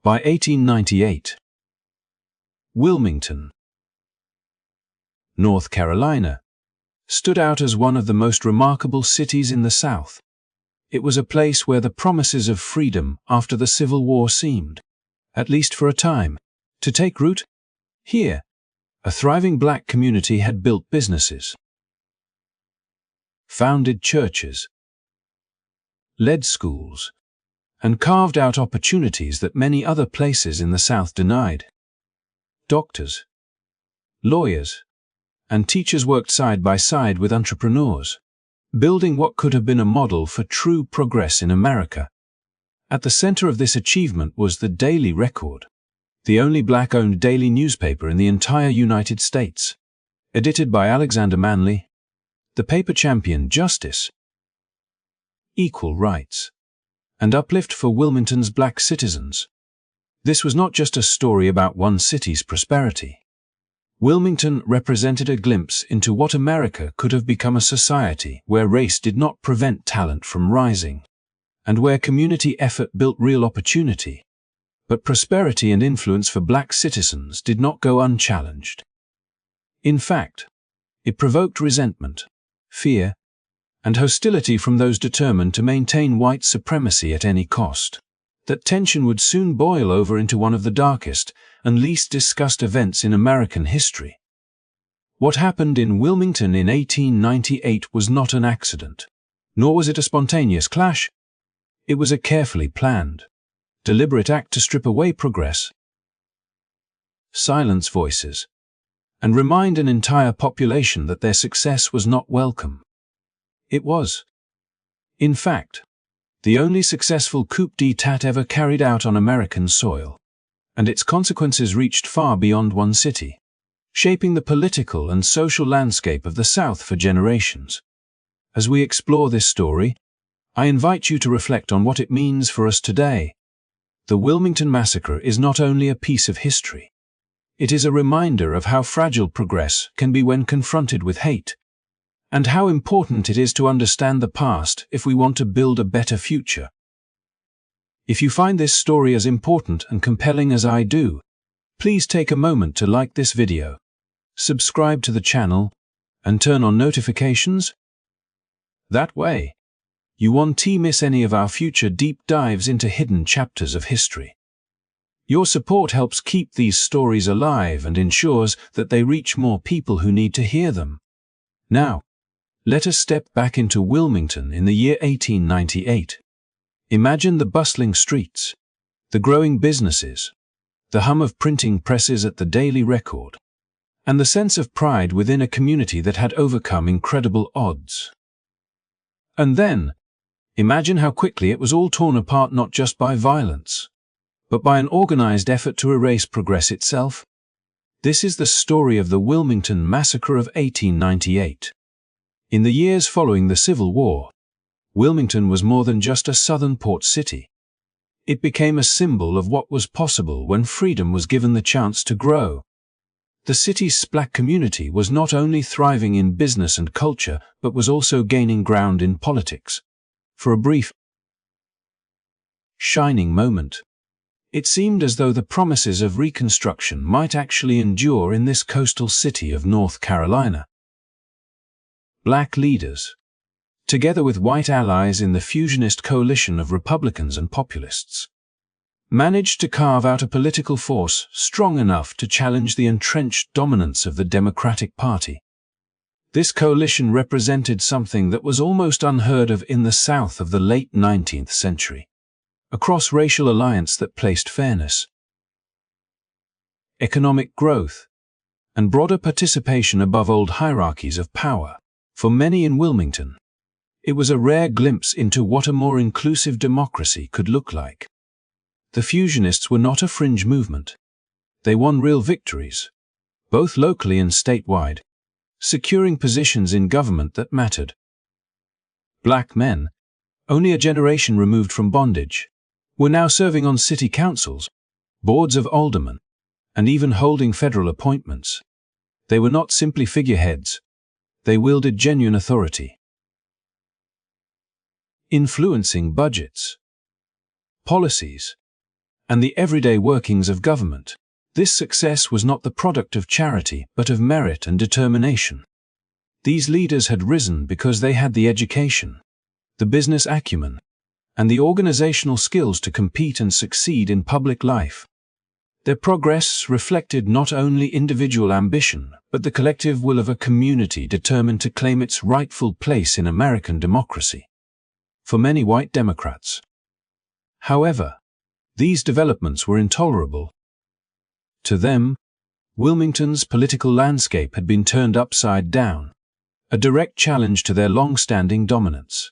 By 1898, Wilmington, North Carolina, stood out as one of the most remarkable cities in the South. It was a place where the promises of freedom after the Civil War seemed, at least for a time, to take root. Here, a thriving black community had built businesses, founded churches, led schools, and carved out opportunities that many other places in the South denied. Doctors, lawyers, and teachers worked side by side with entrepreneurs, building what could have been a model for true progress in America. At the center of this achievement was the Daily Record, the only black-owned daily newspaper in the entire United States. Edited by Alexander Manley, the paper championed justice, equal rights, and uplift for Wilmington's black citizens. This was not just a story about one city's prosperity. Wilmington represented a glimpse into what America could have become, a society where race did not prevent talent from rising, and where community effort built real opportunity. But prosperity and influence for black citizens did not go unchallenged. In fact, it provoked resentment, fear, and hostility from those determined to maintain white supremacy at any cost. That tension would soon boil over into one of the darkest and least discussed events in American history. What happened in Wilmington in 1898 was not an accident, nor was it a spontaneous clash. It was a carefully planned, deliberate act to strip away progress, silence voices, and remind an entire population that their success was not welcome. It was, in fact, the only successful coup d'etat ever carried out on American soil, and its consequences reached far beyond one city, shaping the political and social landscape of the South for generations. As we explore this story, I invite you to reflect on what it means for us today. The Wilmington Massacre is not only a piece of history. It is a reminder of how fragile progress can be when confronted with hate, and how important it is to understand the past if we want to build a better future. If you find this story as important and compelling as I do, please take a moment to like this video, subscribe to the channel, and turn on notifications. That way, you won't miss any of our future deep dives into hidden chapters of history. Your support helps keep these stories alive and ensures that they reach more people who need to hear them. Now, let us step back into Wilmington in the year 1898. Imagine the bustling streets, the growing businesses, the hum of printing presses at the Daily Record, and the sense of pride within a community that had overcome incredible odds. And then, imagine how quickly it was all torn apart, not just by violence, but by an organized effort to erase progress itself. This is the story of the Wilmington Massacre of 1898. In the years following the Civil War, Wilmington was more than just a southern port city. It became a symbol of what was possible when freedom was given the chance to grow. The city's black community was not only thriving in business and culture, but was also gaining ground in politics. For a brief, shining moment, it seemed as though the promises of Reconstruction might actually endure in this coastal city of North Carolina. Black leaders, together with white allies in the fusionist coalition of Republicans and populists, managed to carve out a political force strong enough to challenge the entrenched dominance of the Democratic Party. This coalition represented something that was almost unheard of in the South of the late 19th century, a cross-racial alliance that placed fairness, economic growth, and broader participation above old hierarchies of power. For many in Wilmington, it was a rare glimpse into what a more inclusive democracy could look like. The fusionists were not a fringe movement. They won real victories, both locally and statewide, securing positions in government that mattered. Black men, only a generation removed from bondage, were now serving on city councils, boards of aldermen, and even holding federal appointments. They were not simply figureheads. They wielded genuine authority, influencing budgets, policies, and the everyday workings of government. This success was not the product of charity, but of merit and determination. These leaders had risen because they had the education, the business acumen, and the organizational skills to compete and succeed in public life. Their progress reflected not only individual ambition, but the collective will of a community determined to claim its rightful place in American democracy. For many white Democrats, however, these developments were intolerable. To them, Wilmington's political landscape had been turned upside down, a direct challenge to their long-standing dominance.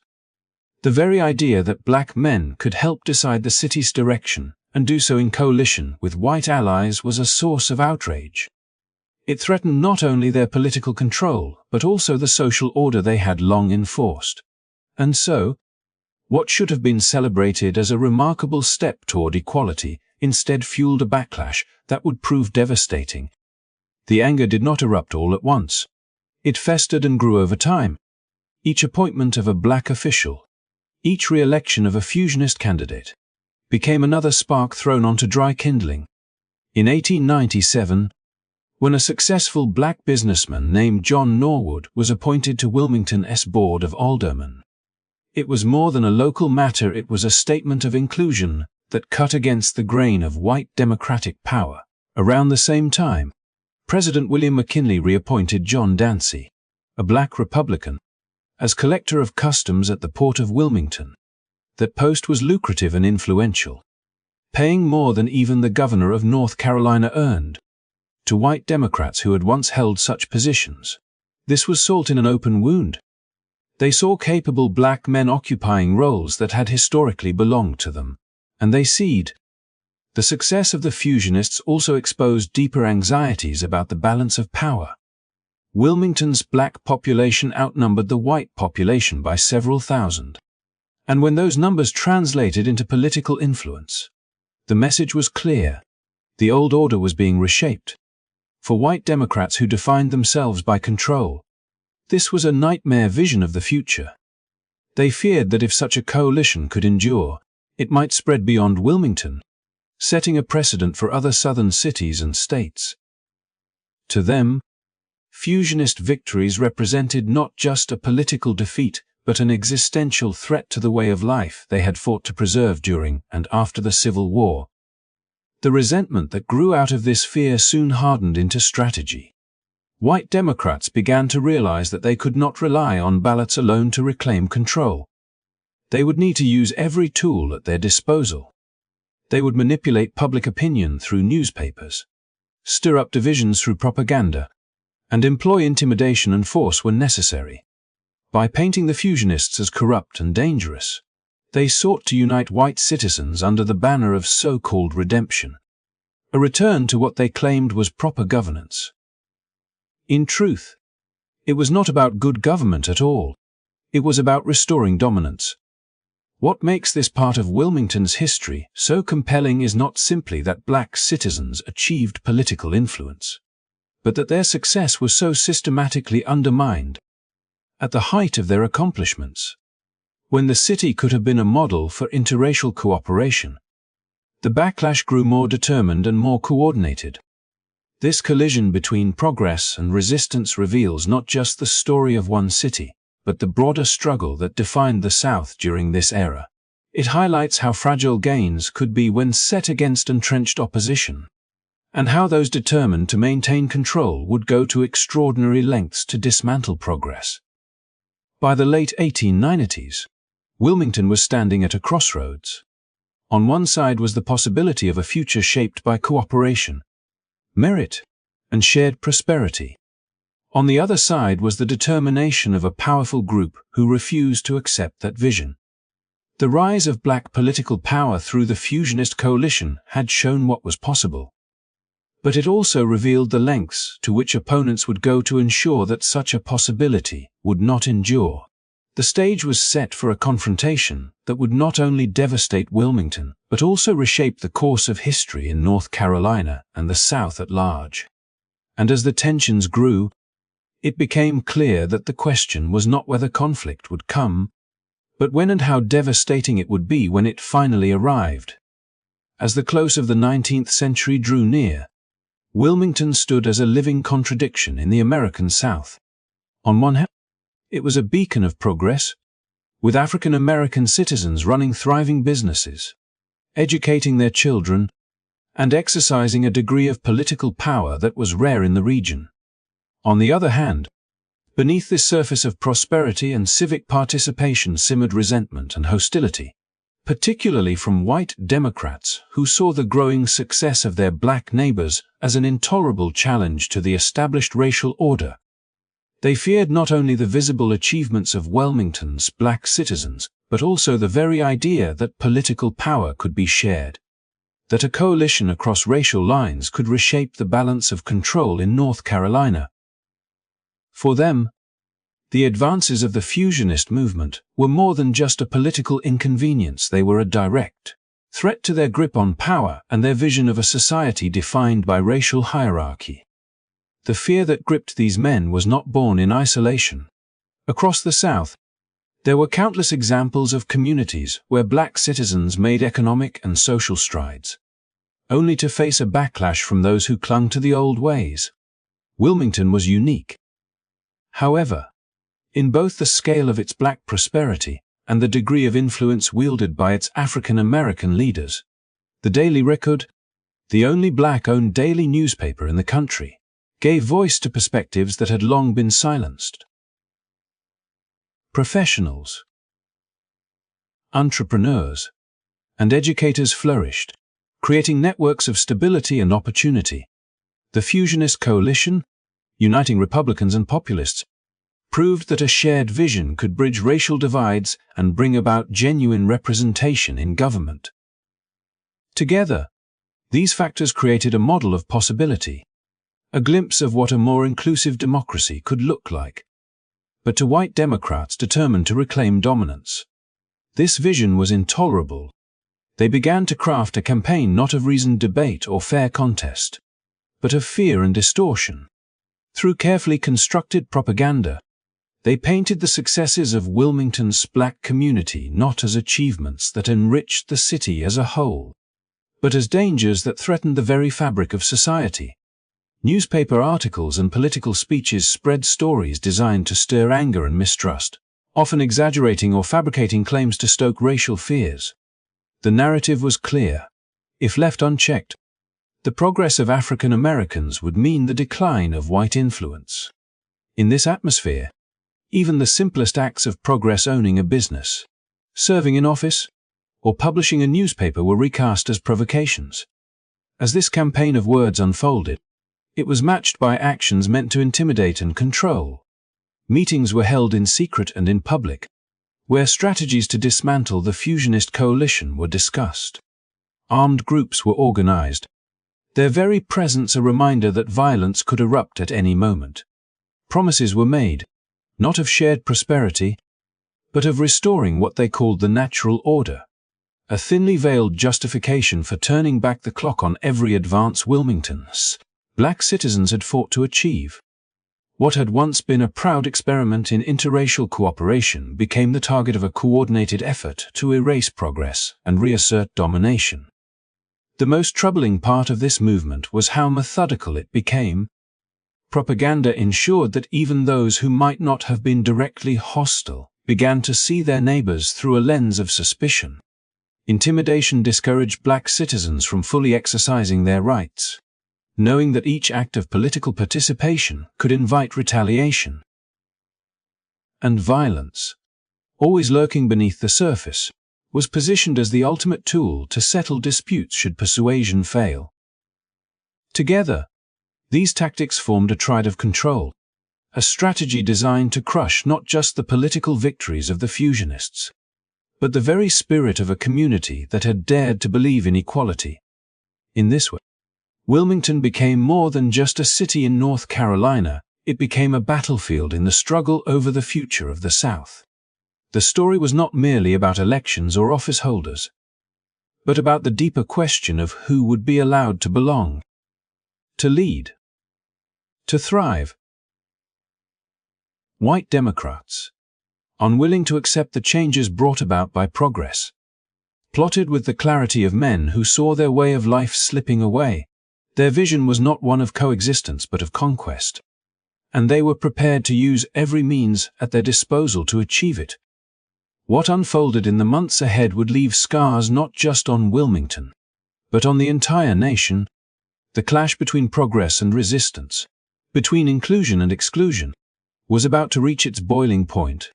The very idea that black men could help decide the city's direction and do so in coalition with white allies was a source of outrage. It threatened not only their political control, but also the social order they had long enforced. And so, what should have been celebrated as a remarkable step toward equality instead fueled a backlash that would prove devastating. The anger did not erupt all at once. It festered and grew over time. Each appointment of a black official, each re-election of a fusionist candidate, became another spark thrown onto dry kindling. In 1897, when a successful black businessman named John Norwood was appointed to Wilmington's Board of Aldermen, it was more than a local matter, it was a statement of inclusion that cut against the grain of white Democratic power. Around the same time, President William McKinley reappointed John Dancy, a black Republican, as collector of customs at the port of Wilmington. That post was lucrative and influential, paying more than even the governor of North Carolina earned. To white Democrats who had once held such positions, this was salt in an open wound. They saw capable black men occupying roles that had historically belonged to them, and they ceded. The success of the fusionists also exposed deeper anxieties about the balance of power. Wilmington's black population outnumbered the white population by several thousand. And when those numbers translated into political influence, the message was clear. The old order was being reshaped. For white Democrats who defined themselves by control, this was a nightmare vision of the future. They feared that if such a coalition could endure, it might spread beyond Wilmington, setting a precedent for other southern cities and states. To them, fusionist victories represented not just a political defeat, but an existential threat to the way of life they had fought to preserve during and after the Civil War. The resentment that grew out of this fear soon hardened into strategy. White Democrats began to realize that they could not rely on ballots alone to reclaim control. They would need to use every tool at their disposal. They would manipulate public opinion through newspapers, stir up divisions through propaganda, and employ intimidation and force when necessary. By painting the fusionists as corrupt and dangerous, they sought to unite white citizens under the banner of so-called redemption, a return to what they claimed was proper governance. In truth, it was not about good government at all. It was about restoring dominance. What makes this part of Wilmington's history so compelling is not simply that black citizens achieved political influence, but that their success was so systematically undermined. At the height of their accomplishments, when the city could have been a model for interracial cooperation, the backlash grew more determined and more coordinated. This collision between progress and resistance reveals not just the story of one city, but the broader struggle that defined the South during this era. It highlights how fragile gains could be when set against entrenched opposition, and how those determined to maintain control would go to extraordinary lengths to dismantle progress. By the late 1890s, Wilmington was standing at a crossroads. On one side was the possibility of a future shaped by cooperation, merit, and shared prosperity. On the other side was the determination of a powerful group who refused to accept that vision. The rise of black political power through the fusionist coalition had shown what was possible. But it also revealed the lengths to which opponents would go to ensure that such a possibility would not endure. The stage was set for a confrontation that would not only devastate Wilmington, but also reshape the course of history in North Carolina and the South at large. And as the tensions grew, it became clear that the question was not whether conflict would come, but when and how devastating it would be when it finally arrived. As the close of the 19th century drew near, Wilmington stood as a living contradiction in the American South. On one hand, it was a beacon of progress, with African American citizens running thriving businesses, educating their children, and exercising a degree of political power that was rare in the region. On the other hand, beneath this surface of prosperity and civic participation simmered resentment and hostility, particularly from white Democrats who saw the growing success of their black neighbors as an intolerable challenge to the established racial order. They feared not only the visible achievements of Wilmington's black citizens, but also the very idea that political power could be shared, that a coalition across racial lines could reshape the balance of control in North Carolina. For them, the advances of the fusionist movement were more than just a political inconvenience. They were a direct threat to their grip on power and their vision of a society defined by racial hierarchy. The fear that gripped these men was not born in isolation. Across the South, there were countless examples of communities where black citizens made economic and social strides, only to face a backlash from those who clung to the old ways. Wilmington was unique, however, in both the scale of its black prosperity and the degree of influence wielded by its African American leaders. The Daily Record, the only black-owned daily newspaper in the country, gave voice to perspectives that had long been silenced. Professionals, entrepreneurs, and educators flourished, creating networks of stability and opportunity. The Fusionist Coalition, uniting Republicans and populists, proved that a shared vision could bridge racial divides and bring about genuine representation in government. Together, these factors created a model of possibility, a glimpse of what a more inclusive democracy could look like. But to white Democrats determined to reclaim dominance, this vision was intolerable. They began to craft a campaign not of reasoned debate or fair contest, but of fear and distortion. Through carefully constructed propaganda, they painted the successes of Wilmington's black community not as achievements that enriched the city as a whole, but as dangers that threatened the very fabric of society. Newspaper articles and political speeches spread stories designed to stir anger and mistrust, often exaggerating or fabricating claims to stoke racial fears. The narrative was clear. If left unchecked, the progress of African Americans would mean the decline of white influence. In this atmosphere, even the simplest acts of progress, owning a business, serving in office, or publishing a newspaper, were recast as provocations. As this campaign of words unfolded, it was matched by actions meant to intimidate and control. Meetings were held in secret and in public, where strategies to dismantle the fusionist coalition were discussed. Armed groups were organized, their very presence a reminder that violence could erupt at any moment. Promises were made, not of shared prosperity, but of restoring what they called the natural order, a thinly veiled justification for turning back the clock on every advance Wilmington's black citizens had fought to achieve. What had once been a proud experiment in interracial cooperation became the target of a coordinated effort to erase progress and reassert domination. The most troubling part of this movement was how methodical it became. Propaganda ensured that even those who might not have been directly hostile began to see their neighbors through a lens of suspicion. Intimidation discouraged black citizens from fully exercising their rights, knowing that each act of political participation could invite retaliation. And violence, always lurking beneath the surface, was positioned as the ultimate tool to settle disputes should persuasion fail. Together, these tactics formed a triad of control, a strategy designed to crush not just the political victories of the fusionists, but the very spirit of a community that had dared to believe in equality. In this way, Wilmington became more than just a city in North Carolina. It became a battlefield in the struggle over the future of the South. The story was not merely about elections or office holders, but about the deeper question of who would be allowed to belong, to lead, to thrive. White Democrats, unwilling to accept the changes brought about by progress, plotted with the clarity of men who saw their way of life slipping away. Their vision was not one of coexistence but of conquest, and they were prepared to use every means at their disposal to achieve it. What unfolded in the months ahead would leave scars not just on Wilmington, but on the entire nation. The clash between progress and resistance, between inclusion and exclusion, was about to reach its boiling point.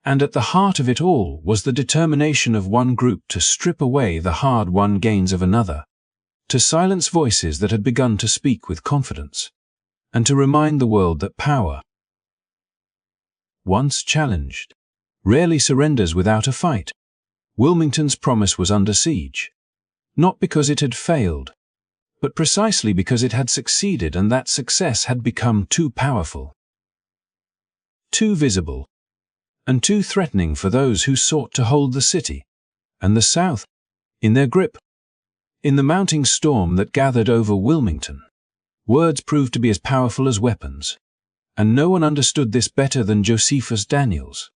And at the heart of it all was the determination of one group to strip away the hard-won gains of another, to silence voices that had begun to speak with confidence, and to remind the world that power, once challenged, rarely surrenders without a fight. Wilmington's promise was under siege, not because it had failed, but precisely because it had succeeded, and that success had become too powerful, too visible, and too threatening for those who sought to hold the city and the South in their grip. In the mounting storm that gathered over Wilmington, words proved to be as powerful as weapons, and no one understood this better than Josephus Daniels,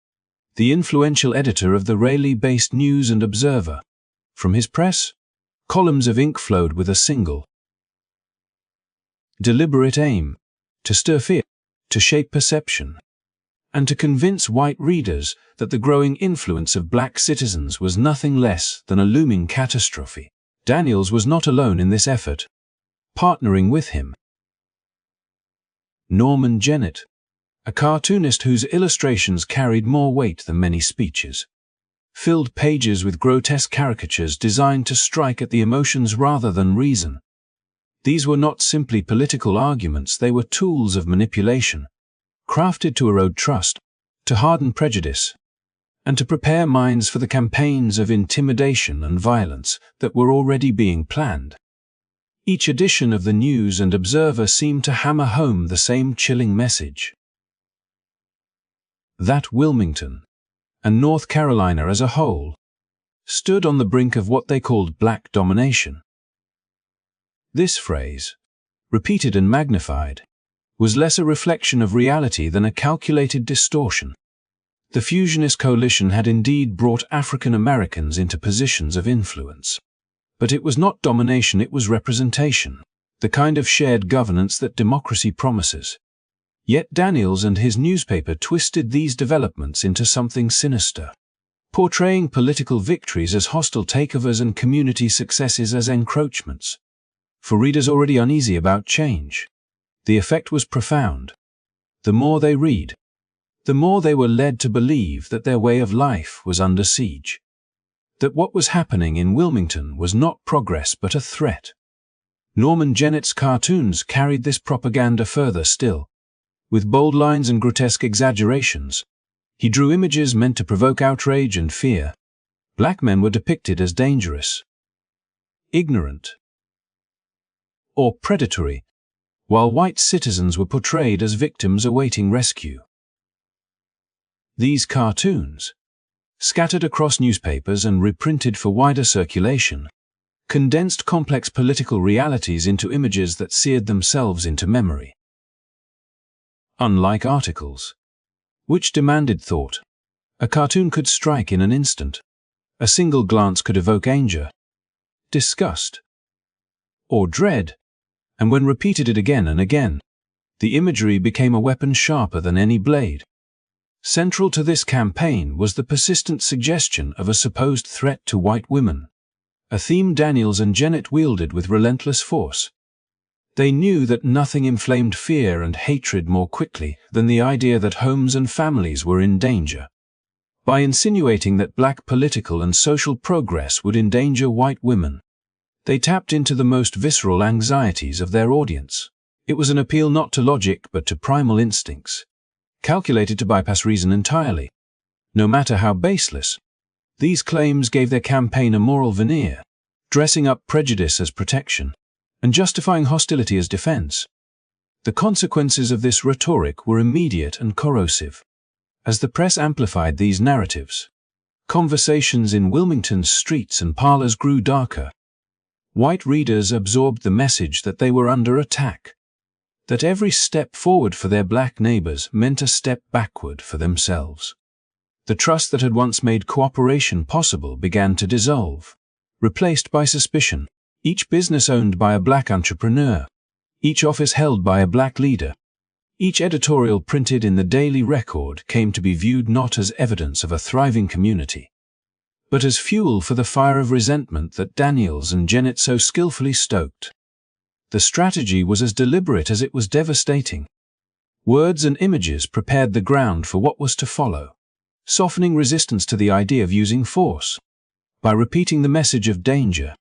the influential editor of the Raleigh-based News and Observer. From his press, columns of ink flowed with a single, deliberate aim: to stir fear, to shape perception, and to convince white readers that the growing influence of black citizens was nothing less than a looming catastrophe. Daniels was not alone in this effort. Partnering with him, Norman Jennett, a cartoonist whose illustrations carried more weight than many speeches, filled pages with grotesque caricatures designed to strike at the emotions rather than reason. These were not simply political arguments, they were tools of manipulation, crafted to erode trust, to harden prejudice, and to prepare minds for the campaigns of intimidation and violence that were already being planned. Each edition of the News and Observer seemed to hammer home the same chilling message: that Wilmington, and North Carolina as a whole, stood on the brink of what they called black domination. This phrase, repeated and magnified, was less a reflection of reality than a calculated distortion. The fusionist coalition had indeed brought African Americans into positions of influence. But it was not domination, it was representation, the kind of shared governance that democracy promises. Yet Daniels and his newspaper twisted these developments into something sinister, portraying political victories as hostile takeovers and community successes as encroachments. For readers already uneasy about change, the effect was profound. The more they read, the more they were led to believe that their way of life was under siege, that what was happening in Wilmington was not progress but a threat. Norman Jennett's cartoons carried this propaganda further still. With bold lines and grotesque exaggerations, he drew images meant to provoke outrage and fear. Black men were depicted as dangerous, ignorant, or predatory, while white citizens were portrayed as victims awaiting rescue. These cartoons, scattered across newspapers and reprinted for wider circulation, condensed complex political realities into images that seared themselves into memory. Unlike articles, which demanded thought, a cartoon could strike in an instant. A single glance could evoke anger, disgust, or dread, and when repeated it again and again, the imagery became a weapon sharper than any blade. Central to this campaign was the persistent suggestion of a supposed threat to white women, a theme Daniels and Jennett wielded with relentless force. They knew that nothing inflamed fear and hatred more quickly than the idea that homes and families were in danger. By insinuating that black political and social progress would endanger white women, they tapped into the most visceral anxieties of their audience. It was an appeal not to logic but to primal instincts, calculated to bypass reason entirely. No matter how baseless, these claims gave their campaign a moral veneer, dressing up prejudice as protection, and justifying hostility as defense. The consequences of this rhetoric were immediate and corrosive. As the press amplified these narratives, conversations in Wilmington's streets and parlors grew darker. White readers absorbed the message that they were under attack, that every step forward for their black neighbors meant a step backward for themselves. The trust that had once made cooperation possible began to dissolve, replaced by suspicion. Each business owned by a black entrepreneur, each office held by a black leader, each editorial printed in the Daily Record came to be viewed not as evidence of a thriving community, but as fuel for the fire of resentment that Daniels and Jennett so skillfully stoked. The strategy was as deliberate as it was devastating. Words and images prepared the ground for what was to follow, softening resistance to the idea of using force. By repeating the message of danger,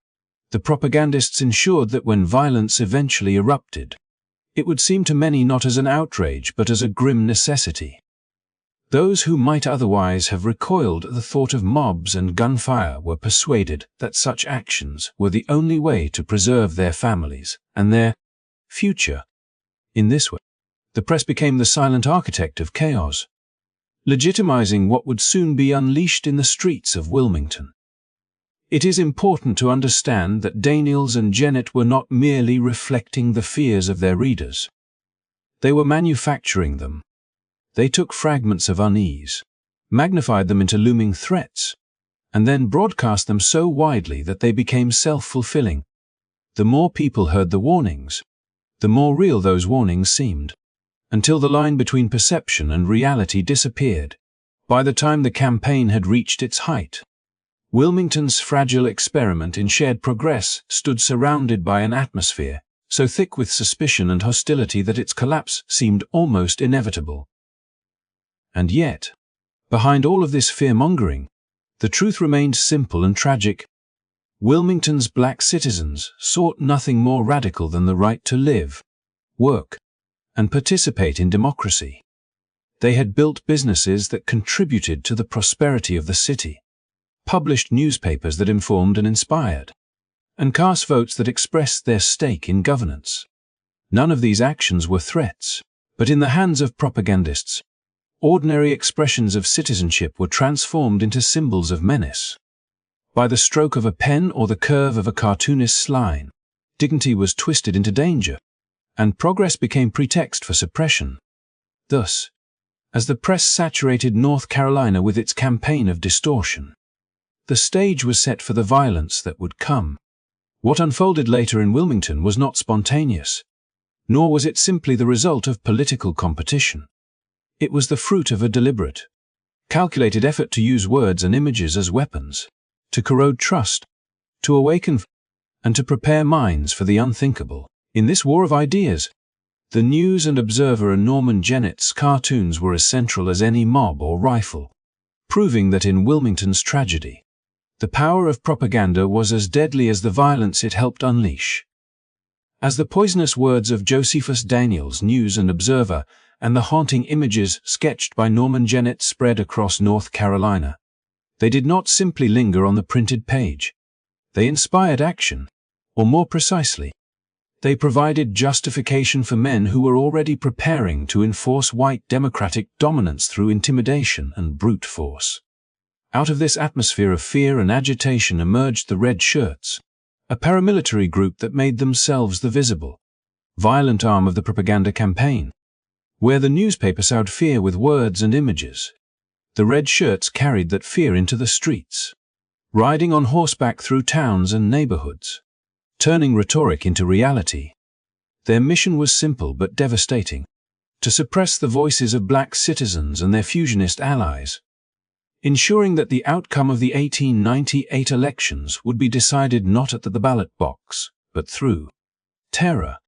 the propagandists ensured that when violence eventually erupted, it would seem to many not as an outrage but as a grim necessity. Those who might otherwise have recoiled at the thought of mobs and gunfire were persuaded that such actions were the only way to preserve their families and their future. In this way, the press became the silent architect of chaos, legitimizing what would soon be unleashed in the streets of Wilmington. It is important to understand that Daniels and Jennett were not merely reflecting the fears of their readers. They were manufacturing them. They took fragments of unease, magnified them into looming threats, and then broadcast them so widely that they became self-fulfilling. The more people heard the warnings, the more real those warnings seemed, until the line between perception and reality disappeared. By the time the campaign had reached its height, Wilmington's fragile experiment in shared progress stood surrounded by an atmosphere so thick with suspicion and hostility that its collapse seemed almost inevitable. And yet, behind all of this fear-mongering, the truth remained simple and tragic. Wilmington's black citizens sought nothing more radical than the right to live, work, and participate in democracy. They had built businesses that contributed to the prosperity of the city, published newspapers that informed and inspired, and cast votes that expressed their stake in governance. None of these actions were threats, but in the hands of propagandists, ordinary expressions of citizenship were transformed into symbols of menace. By the stroke of a pen or the curve of a cartoonist's line, dignity was twisted into danger, and progress became pretext for suppression. Thus, as the press saturated North Carolina with its campaign of distortion, the stage was set for the violence that would come. What unfolded later in Wilmington was not spontaneous, nor was it simply the result of political competition. It was the fruit of a deliberate, calculated effort to use words and images as weapons, to corrode trust, to awaken and to prepare minds for the unthinkable. In this war of ideas, the News and Observer and Norman Jennett's cartoons were as central as any mob or rifle, proving that in Wilmington's tragedy, the power of propaganda was as deadly as the violence it helped unleash. As the poisonous words of Josephus Daniels' News and Observer and the haunting images sketched by Norman Jennett spread across North Carolina, they did not simply linger on the printed page. They inspired action, or more precisely, they provided justification for men who were already preparing to enforce white democratic dominance through intimidation and brute force. Out of this atmosphere of fear and agitation emerged the Red Shirts, a paramilitary group that made themselves the visible, violent arm of the propaganda campaign. Where the newspaper sowed fear with words and images, the Red Shirts carried that fear into the streets, riding on horseback through towns and neighborhoods, turning rhetoric into reality. Their mission was simple but devastating: to suppress the voices of black citizens and their fusionist allies, ensuring that the outcome of the 1898 elections would be decided not at the ballot box, but through terror.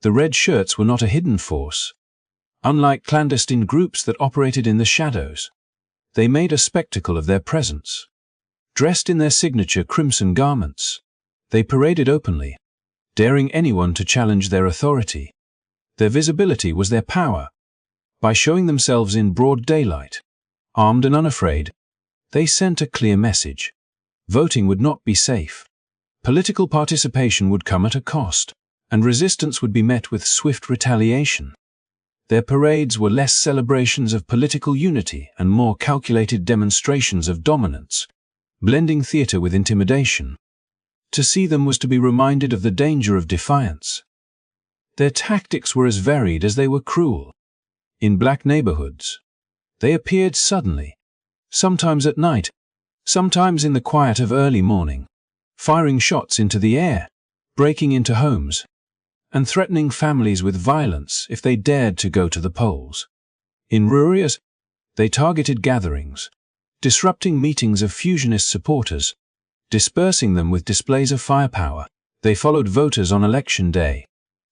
The Red Shirts were not a hidden force. Unlike clandestine groups that operated in the shadows, they made a spectacle of their presence. Dressed in their signature crimson garments, they paraded openly, daring anyone to challenge their authority. Their visibility was their power. By showing themselves in broad daylight, armed and unafraid, they sent a clear message. Voting would not be safe. Political participation would come at a cost, and resistance would be met with swift retaliation. Their parades were less celebrations of political unity and more calculated demonstrations of dominance, blending theater with intimidation. To see them was to be reminded of the danger of defiance. Their tactics were as varied as they were cruel. In black neighborhoods, they appeared suddenly, sometimes at night, sometimes in the quiet of early morning, firing shots into the air, breaking into homes, and threatening families with violence if they dared to go to the polls. In areas, they targeted gatherings, disrupting meetings of fusionist supporters, dispersing them with displays of firepower. They followed voters on election day,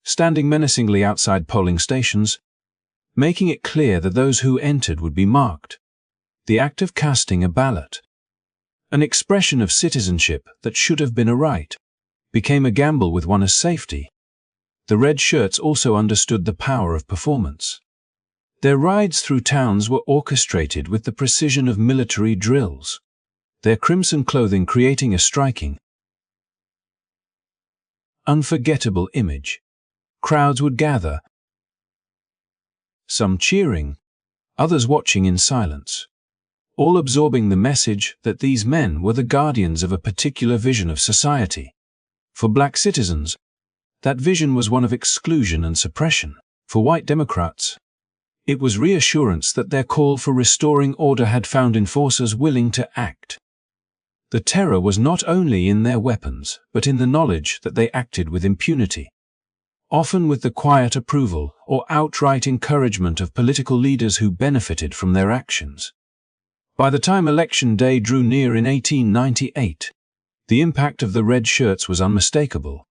standing menacingly outside polling stations, making it clear that those who entered would be marked. The act of casting a ballot, an expression of citizenship that should have been a right, became a gamble with one's safety. The red shirts also understood the power of performance. Their rides through towns were orchestrated with the precision of military drills, their crimson clothing creating a striking, unforgettable image. Crowds would gather, some cheering, others watching in silence, all absorbing the message that these men were the guardians of a particular vision of society. For black citizens, that vision was one of exclusion and suppression. For white Democrats, it was reassurance that their call for restoring order had found enforcers willing to act. The terror was not only in their weapons, but in the knowledge that they acted with impunity, often with the quiet approval or outright encouragement of political leaders who benefited from their actions. By the time election day drew near in 1898, the impact of the red shirts was unmistakable.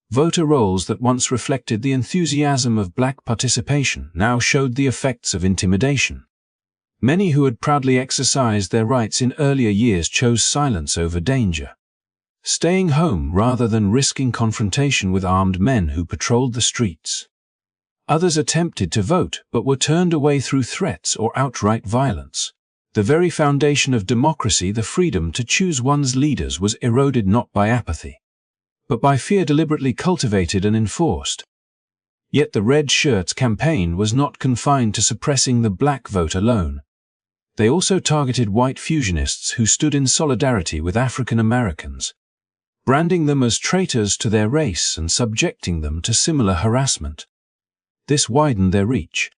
Voter rolls that once reflected the enthusiasm of black participation now showed the effects of intimidation. Many who had proudly exercised their rights in earlier years chose silence over danger, staying home rather than risking confrontation with armed men who patrolled the streets. Others attempted to vote but were turned away through threats or outright violence. The very foundation of democracy, the freedom to choose one's leaders, was eroded not by apathy, but by fear deliberately cultivated and enforced. Yet the Red Shirts campaign was not confined to suppressing the black vote alone. They also targeted white fusionists who stood in solidarity with African Americans, branding them as traitors to their race and subjecting them to similar harassment. This widened their reach,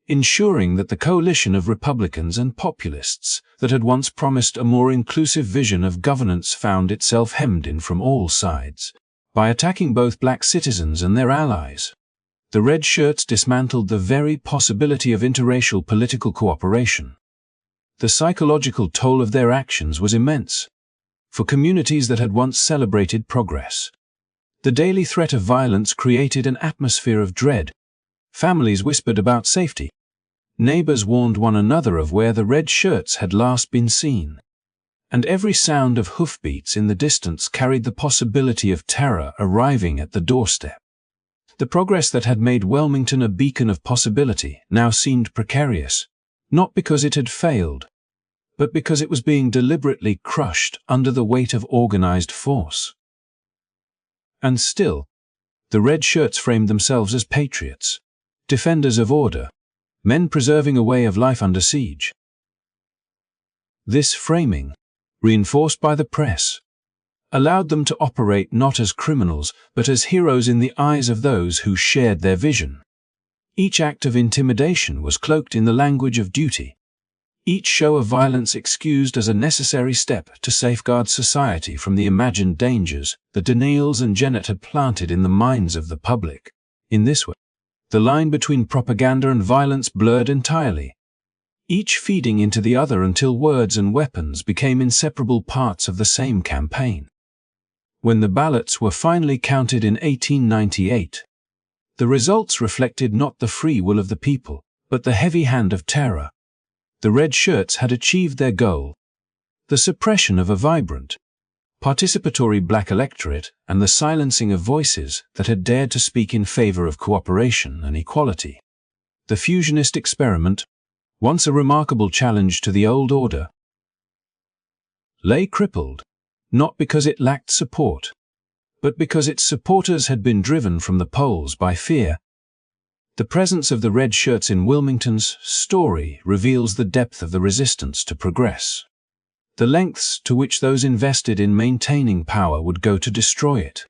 ensuring that the coalition of Republicans and populists that had once promised a more inclusive vision of governance found itself hemmed in from all sides. By attacking both black citizens and their allies, the Red Shirts dismantled the very possibility of interracial political cooperation. The psychological toll of their actions was immense. For communities that had once celebrated progress, the daily threat of violence created an atmosphere of dread. Families whispered about safety. Neighbors warned one another of where the Red Shirts had last been seen. And every sound of hoofbeats in the distance carried the possibility of terror arriving at the doorstep. The progress that had made Wilmington a beacon of possibility now seemed precarious, not because it had failed, but because it was being deliberately crushed under the weight of organized force. And still, the Red Shirts framed themselves as patriots, defenders of order, men preserving a way of life under siege. This framing, reinforced by the press, allowed them to operate not as criminals but as heroes in the eyes of those who shared their vision. Each act of intimidation was cloaked in the language of duty, each show of violence excused as a necessary step to safeguard society from the imagined dangers that Daniels and Jennett had planted in the minds of the public. In this way, the line between propaganda and violence blurred entirely, each feeding into the other until words and weapons became inseparable parts of the same campaign. When the ballots were finally counted in 1898, the results reflected not the free will of the people, but the heavy hand of terror. The Red Shirts had achieved their goal, the suppression of a vibrant, participatory black electorate and the silencing of voices that had dared to speak in favor of cooperation and equality. The fusionist experiment, once a remarkable challenge to the old order, lay crippled, not because it lacked support, but because its supporters had been driven from the polls by fear. The presence of the Red Shirts in Wilmington's story reveals the depth of the resistance to progress, the lengths to which those invested in maintaining power would go to destroy it.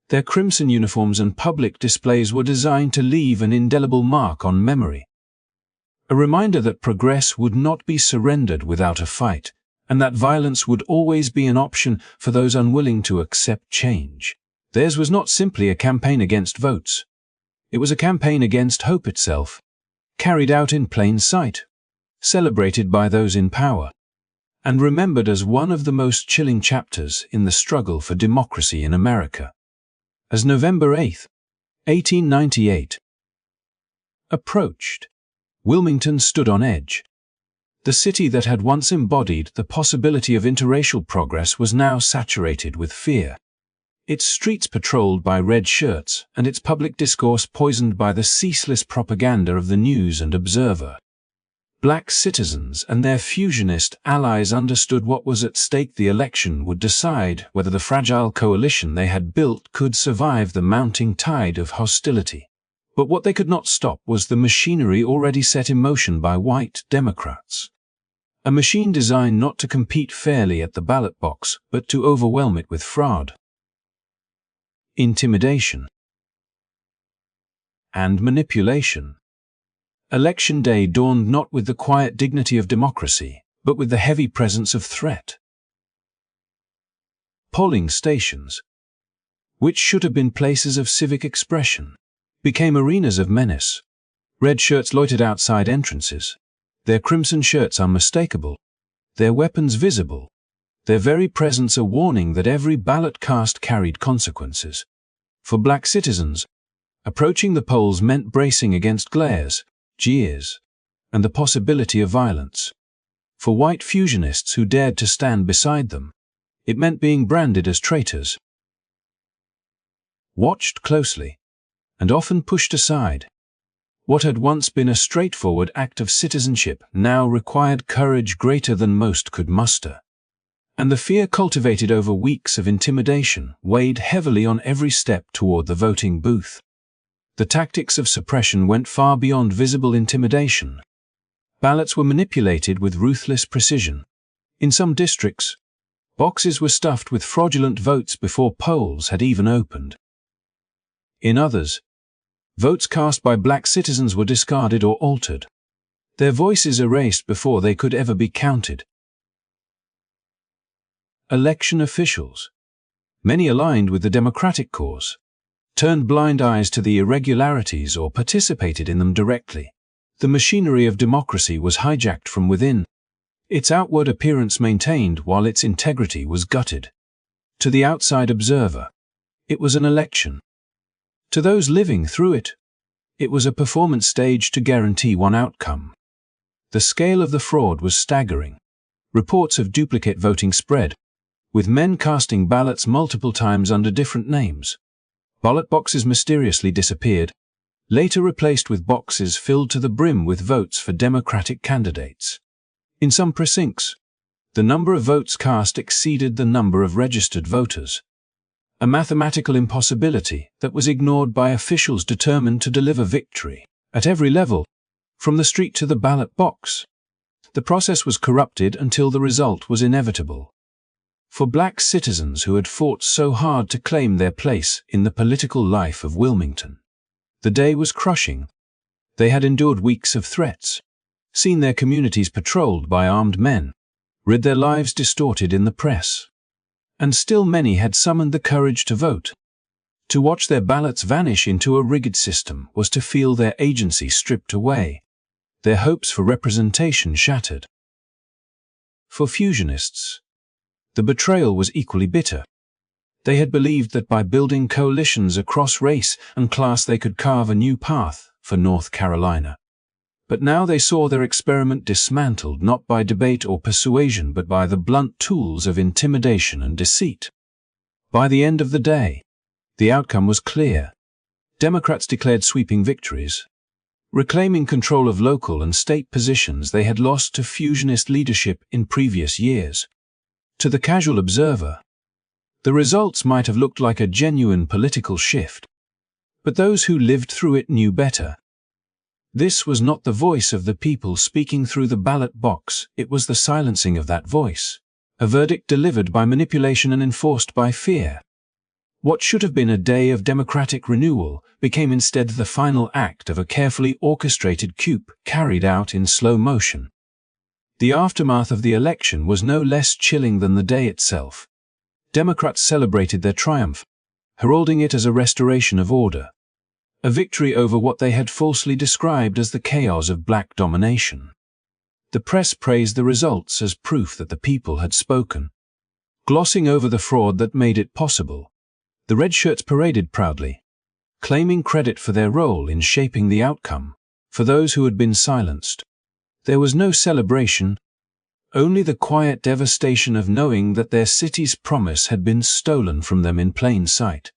Their crimson uniforms and public displays were designed to leave an indelible mark on memory. A reminder that progress would not be surrendered without a fight, and that violence would always be an option for those unwilling to accept change. Theirs was not simply a campaign against votes. It was a campaign against hope itself, carried out in plain sight, celebrated by those in power, and remembered as one of the most chilling chapters in the struggle for democracy in America. As November 8, 1898, approached, Wilmington stood on edge. The city that had once embodied the possibility of interracial progress was now saturated with fear. Its streets patrolled by red shirts and its public discourse poisoned by the ceaseless propaganda of the News and Observer. Black citizens and their fusionist allies understood what was at stake. The election would decide whether the fragile coalition they had built could survive the mounting tide of hostility. But what they could not stop was the machinery already set in motion by white Democrats. A machine designed not to compete fairly at the ballot box, but to overwhelm it with fraud, intimidation, and manipulation. Election day dawned not with the quiet dignity of democracy, but with the heavy presence of threat. Polling stations, which should have been places of civic expression, became arenas of menace. Red shirts loitered outside entrances, their crimson shirts unmistakable, their weapons visible, their very presence a warning that every ballot cast carried consequences. For black citizens, approaching the polls meant bracing against glares, jeers, and the possibility of violence. For white fusionists who dared to stand beside them, it meant being branded as traitors. Watched closely, and often pushed aside, what had once been a straightforward act of citizenship now required courage greater than most could muster. And the fear cultivated over weeks of intimidation weighed heavily on every step toward the voting booth. The tactics of suppression went far beyond visible intimidation. Ballots were manipulated with ruthless precision. In some districts, boxes were stuffed with fraudulent votes before polls had even opened. In others, votes cast by black citizens were discarded or altered, their voices erased before they could ever be counted. Election officials, many aligned with the Democratic cause, turned blind eyes to the irregularities or participated in them directly. The machinery of democracy was hijacked from within, its outward appearance maintained while its integrity was gutted. To the outside observer, it was an election. To those living through it, it was a performance stage to guarantee one outcome. The scale of the fraud was staggering. Reports of duplicate voting spread, with men casting ballots multiple times under different names. Ballot boxes mysteriously disappeared, later replaced with boxes filled to the brim with votes for Democratic candidates. In some precincts, the number of votes cast exceeded the number of registered voters. A mathematical impossibility that was ignored by officials determined to deliver victory at every level, from the street to the ballot box. The process was corrupted until the result was inevitable. For black citizens who had fought so hard to claim their place in the political life of Wilmington, the day was crushing. They had endured weeks of threats, seen their communities patrolled by armed men, read their lives distorted in the press. And still many had summoned the courage to vote. To watch their ballots vanish into a rigged system was to feel their agency stripped away, their hopes for representation shattered. For fusionists, the betrayal was equally bitter. They had believed that by building coalitions across race and class they could carve a new path for North Carolina. But now they saw their experiment dismantled not by debate or persuasion but by the blunt tools of intimidation and deceit. By the end of the day, the outcome was clear. Democrats declared sweeping victories, reclaiming control of local and state positions they had lost to fusionist leadership in previous years. To the casual observer, the results might have looked like a genuine political shift, but those who lived through it knew better. This was not the voice of the people speaking through the ballot box, it was the silencing of that voice, a verdict delivered by manipulation and enforced by fear. What should have been a day of democratic renewal became instead the final act of a carefully orchestrated coup carried out in slow motion. The aftermath of the election was no less chilling than the day itself. Democrats celebrated their triumph, heralding it as a restoration of order, a victory over what they had falsely described as the chaos of black domination. The press praised the results as proof that the people had spoken, glossing over the fraud that made it possible. The red shirts paraded proudly, claiming credit for their role in shaping the outcome. For those who had been silenced, there was no celebration, only the quiet devastation of knowing that their city's promise had been stolen from them in plain sight.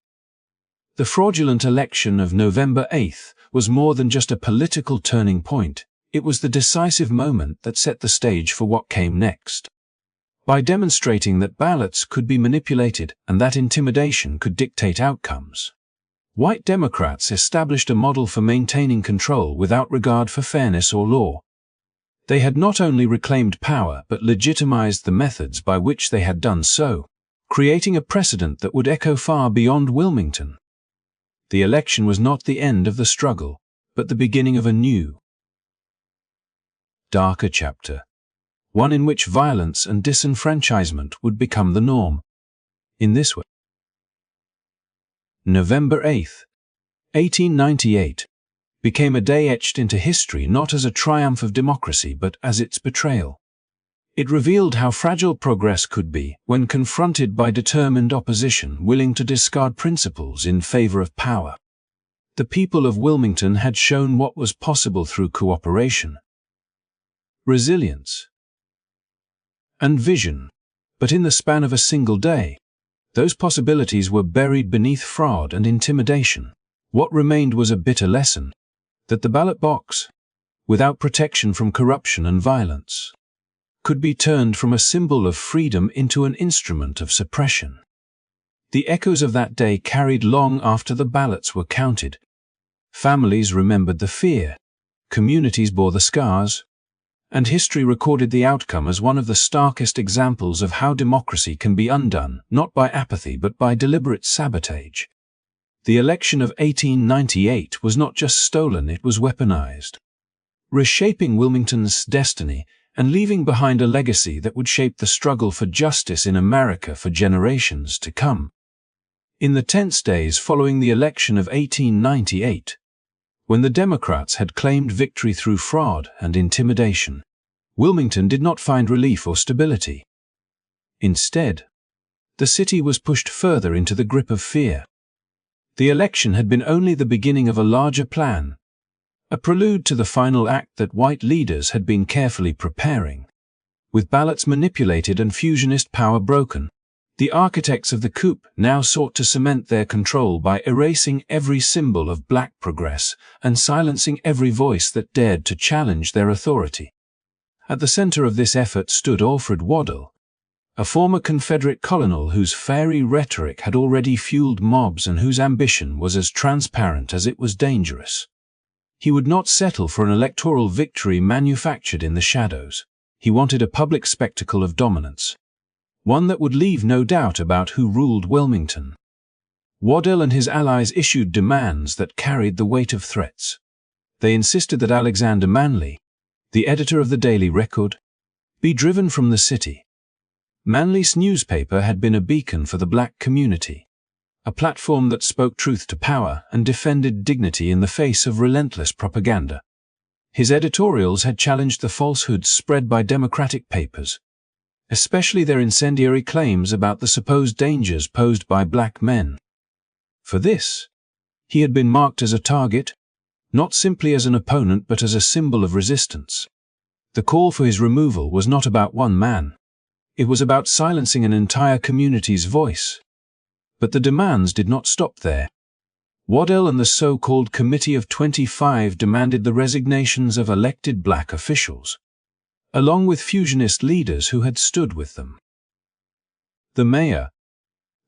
The fraudulent election of November 8th was more than just a political turning point. It was the decisive moment that set the stage for what came next. By demonstrating that ballots could be manipulated and that intimidation could dictate outcomes, white Democrats established a model for maintaining control without regard for fairness or law. They had not only reclaimed power but legitimized the methods by which they had done so, creating a precedent that would echo far beyond Wilmington. The election was not the end of the struggle, but the beginning of a new, darker chapter, one in which violence and disenfranchisement would become the norm. In this way, November 8th, 1898, became a day etched into history not as a triumph of democracy but as its betrayal. It revealed how fragile progress could be when confronted by determined opposition willing to discard principles in favor of power. The people of Wilmington had shown what was possible through cooperation, resilience, and vision, but in the span of a single day, those possibilities were buried beneath fraud and intimidation. What remained was a bitter lesson, that the ballot box, without protection from corruption and violence, could be turned from a symbol of freedom into an instrument of suppression. The echoes of that day carried long after the ballots were counted. Families remembered the fear, communities bore the scars, and history recorded the outcome as one of the starkest examples of how democracy can be undone, not by apathy but by deliberate sabotage. The election of 1898 was not just stolen, it was weaponized, reshaping Wilmington's destiny and leaving behind a legacy that would shape the struggle for justice in America for generations to come. In the tense days following the election of 1898, when the Democrats had claimed victory through fraud and intimidation, Wilmington did not find relief or stability. Instead, the city was pushed further into the grip of fear. The election had been only the beginning of a larger plan, a prelude to the final act that white leaders had been carefully preparing. With ballots manipulated and fusionist power broken, the architects of the coup now sought to cement their control by erasing every symbol of black progress and silencing every voice that dared to challenge their authority. At the center of this effort stood Alfred Waddell, a former Confederate colonel whose fiery rhetoric had already fueled mobs and whose ambition was as transparent as it was dangerous. He would not settle for an electoral victory manufactured in the shadows. He wanted a public spectacle of dominance, one that would leave no doubt about who ruled Wilmington. Waddell and his allies issued demands that carried the weight of threats. They insisted that Alexander Manly, the editor of the Daily Record, be driven from the city. Manly's newspaper had been a beacon for the black community, a platform that spoke truth to power and defended dignity in the face of relentless propaganda. His editorials had challenged the falsehoods spread by Democratic papers, especially their incendiary claims about the supposed dangers posed by black men. For this, he had been marked as a target, not simply as an opponent but as a symbol of resistance. The call for his removal was not about one man. It was about silencing an entire community's voice. But the demands did not stop there. Waddell and the so-called Committee of 25 demanded the resignations of elected black officials, along with fusionist leaders who had stood with them. The mayor,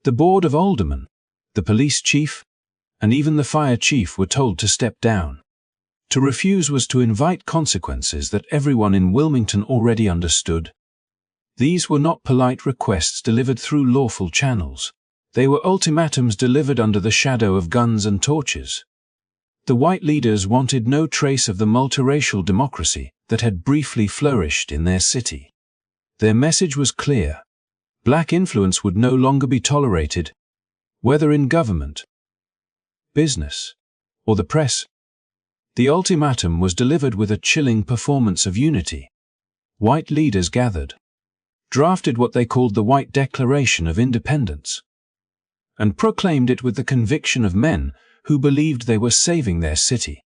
the board of aldermen, the police chief, and even the fire chief were told to step down. To refuse was to invite consequences that everyone in Wilmington already understood. These were not polite requests delivered through lawful channels. They were ultimatums delivered under the shadow of guns and torches. The white leaders wanted no trace of the multiracial democracy that had briefly flourished in their city. Their message was clear. Black influence would no longer be tolerated, whether in government, business, or the press. The ultimatum was delivered with a chilling performance of unity. White leaders gathered, drafted what they called the White Declaration of Independence, and proclaimed it with the conviction of men who believed they were saving their city.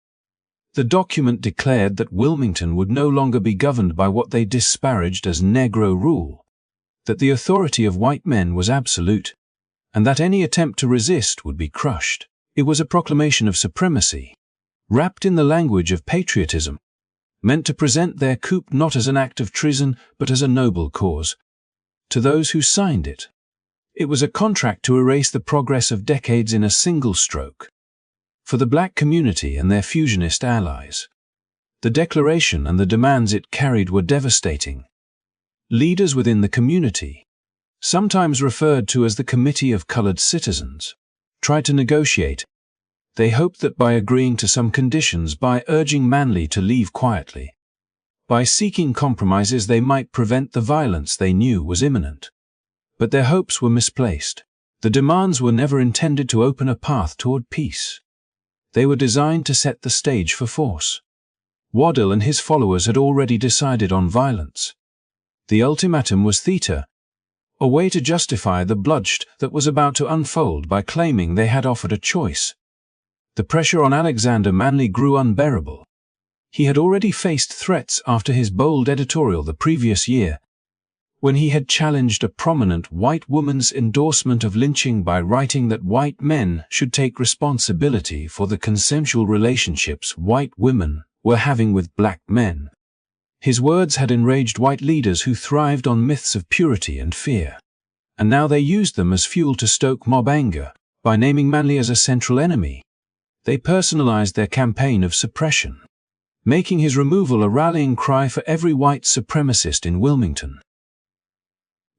The document declared that Wilmington would no longer be governed by what they disparaged as Negro rule, that the authority of white men was absolute, and that any attempt to resist would be crushed. It was a proclamation of supremacy, wrapped in the language of patriotism, meant to present their coup not as an act of treason but as a noble cause. To those who signed it, it was a contract to erase the progress of decades in a single stroke. For the black community and their fusionist allies, the declaration and the demands it carried were devastating. Leaders within the community, sometimes referred to as the Committee of Colored Citizens, tried to negotiate. They hoped that by agreeing to some conditions, by urging Manley to leave quietly, by seeking compromises, they might prevent the violence they knew was imminent. But their hopes were misplaced. The demands were never intended to open a path toward peace. They were designed to set the stage for force. Waddell and his followers had already decided on violence. The ultimatum was theater, a way to justify the bloodshed that was about to unfold by claiming they had offered a choice. The pressure on Alexander Manley grew unbearable. He had already faced threats after his bold editorial the previous year, when he had challenged a prominent white woman's endorsement of lynching by writing that white men should take responsibility for the consensual relationships white women were having with black men. His words had enraged white leaders who thrived on myths of purity and fear, and now they used them as fuel to stoke mob anger by naming Manley as a central enemy. They personalized their campaign of suppression, making his removal a rallying cry for every white supremacist in Wilmington.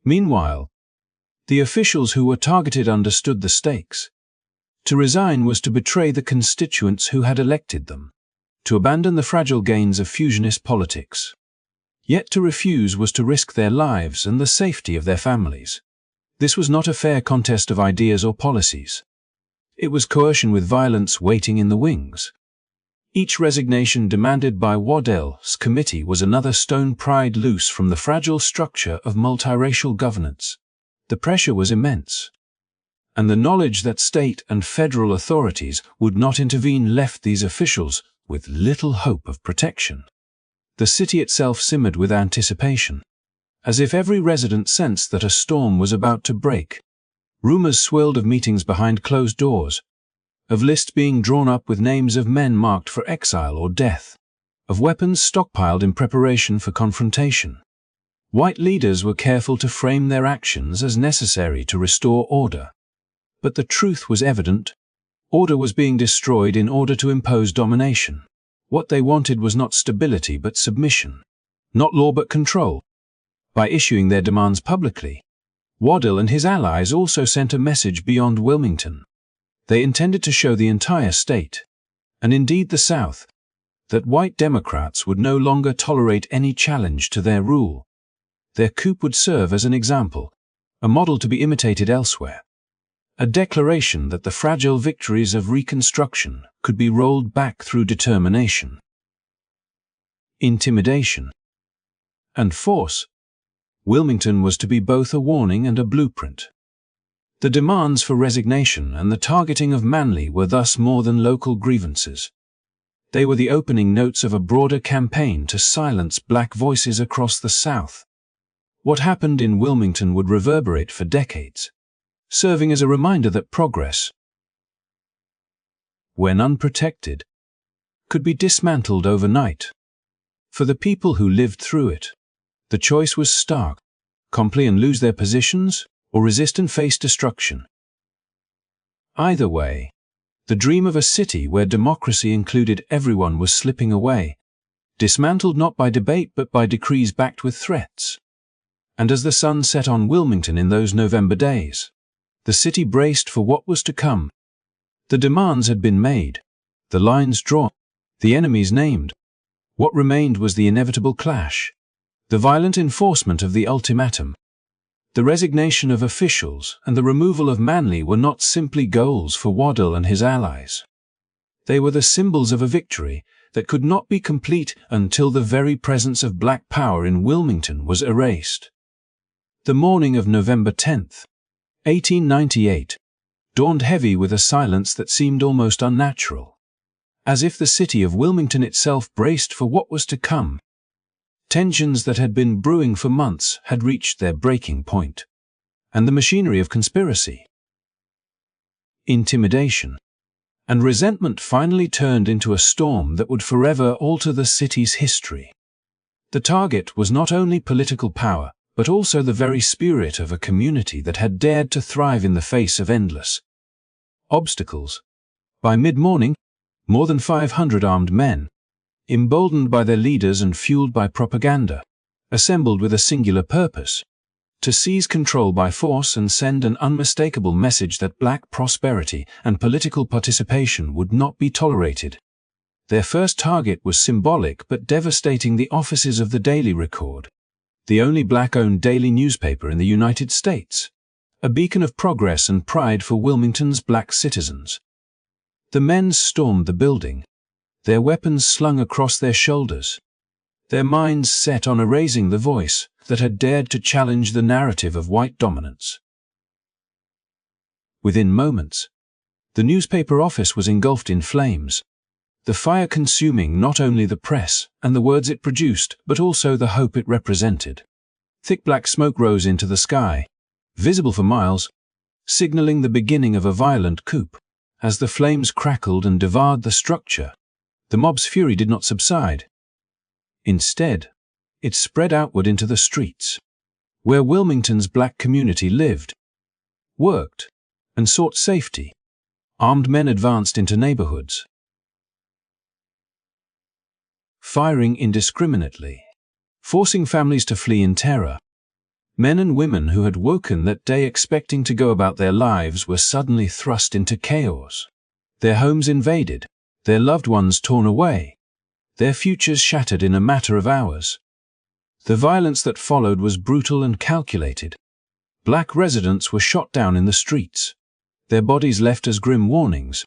Meanwhile, the officials who were targeted understood the stakes. To resign was to betray the constituents who had elected them, to abandon the fragile gains of fusionist politics. Yet to refuse was to risk their lives and the safety of their families. This was not a fair contest of ideas or policies. It was coercion with violence waiting in the wings. Each resignation demanded by Waddell's committee was another stone pried loose from the fragile structure of multiracial governance. The pressure was immense, and the knowledge that state and federal authorities would not intervene left these officials with little hope of protection. The city itself simmered with anticipation, as if every resident sensed that a storm was about to break. Rumors swirled of meetings behind closed doors, of lists being drawn up with names of men marked for exile or death, of weapons stockpiled in preparation for confrontation. White leaders were careful to frame their actions as necessary to restore order. But the truth was evident. Order was being destroyed in order to impose domination. What they wanted was not stability but submission, not law but control. By issuing their demands publicly, Waddell and his allies also sent a message beyond Wilmington. They intended to show the entire state, and indeed the South, that white Democrats would no longer tolerate any challenge to their rule. Their coup would serve as an example, a model to be imitated elsewhere, a declaration that the fragile victories of Reconstruction could be rolled back through determination, intimidation, and force. Wilmington was to be both a warning and a blueprint. The demands for resignation and the targeting of Manley were thus more than local grievances. They were the opening notes of a broader campaign to silence black voices across the South. What happened in Wilmington would reverberate for decades, serving as a reminder that progress, when unprotected, could be dismantled overnight. For the people who lived through it, the choice was stark: comply and lose their positions, or resist and face destruction. Either way, the dream of a city where democracy included everyone was slipping away, dismantled not by debate but by decrees backed with threats. And as the sun set on Wilmington in those November days, The city braced for what was to come. The demands had been made, the lines drawn, the enemies named. What remained was the inevitable clash, the violent enforcement of the ultimatum. The resignation of officials and the removal of Manley were not simply goals for Waddell and his allies. They were the symbols of a victory that could not be complete until the very presence of black power in Wilmington was erased. The morning of November 10, 1898, dawned heavy with a silence that seemed almost unnatural, as if the city of Wilmington itself braced for what was to come. Tensions that had been brewing for months had reached their breaking point, and the machinery of conspiracy, intimidation, and resentment finally turned into a storm that would forever alter the city's history. The target was not only political power, but also the very spirit of a community that had dared to thrive in the face of endless obstacles. By mid-morning, more than 500 armed men, emboldened by their leaders and fueled by propaganda, assembled with a singular purpose: to seize control by force and send an unmistakable message that black prosperity and political participation would not be tolerated. Their first target was symbolic but devastating: the offices of the Daily Record, the only black-owned daily newspaper in the United States, a beacon of progress and pride for Wilmington's black citizens. The men stormed the building, their weapons slung across their shoulders, their minds set on erasing the voice that had dared to challenge the narrative of white dominance. Within moments, the newspaper office was engulfed in flames, the fire consuming not only the press and the words it produced, but also the hope it represented. Thick black smoke rose into the sky, visible for miles, signaling the beginning of a violent coup. As the flames crackled and devoured the structure, the mob's fury did not subside. Instead, it spread outward into the streets, where Wilmington's black community lived, worked, and sought safety. Armed men advanced into neighborhoods, firing indiscriminately, forcing families to flee in terror. Men and women who had woken that day expecting to go about their lives were suddenly thrust into chaos. Their homes invaded, their loved ones torn away, their futures shattered in a matter of hours. The violence that followed was brutal and calculated. Black residents were shot down in the streets, their bodies left as grim warnings.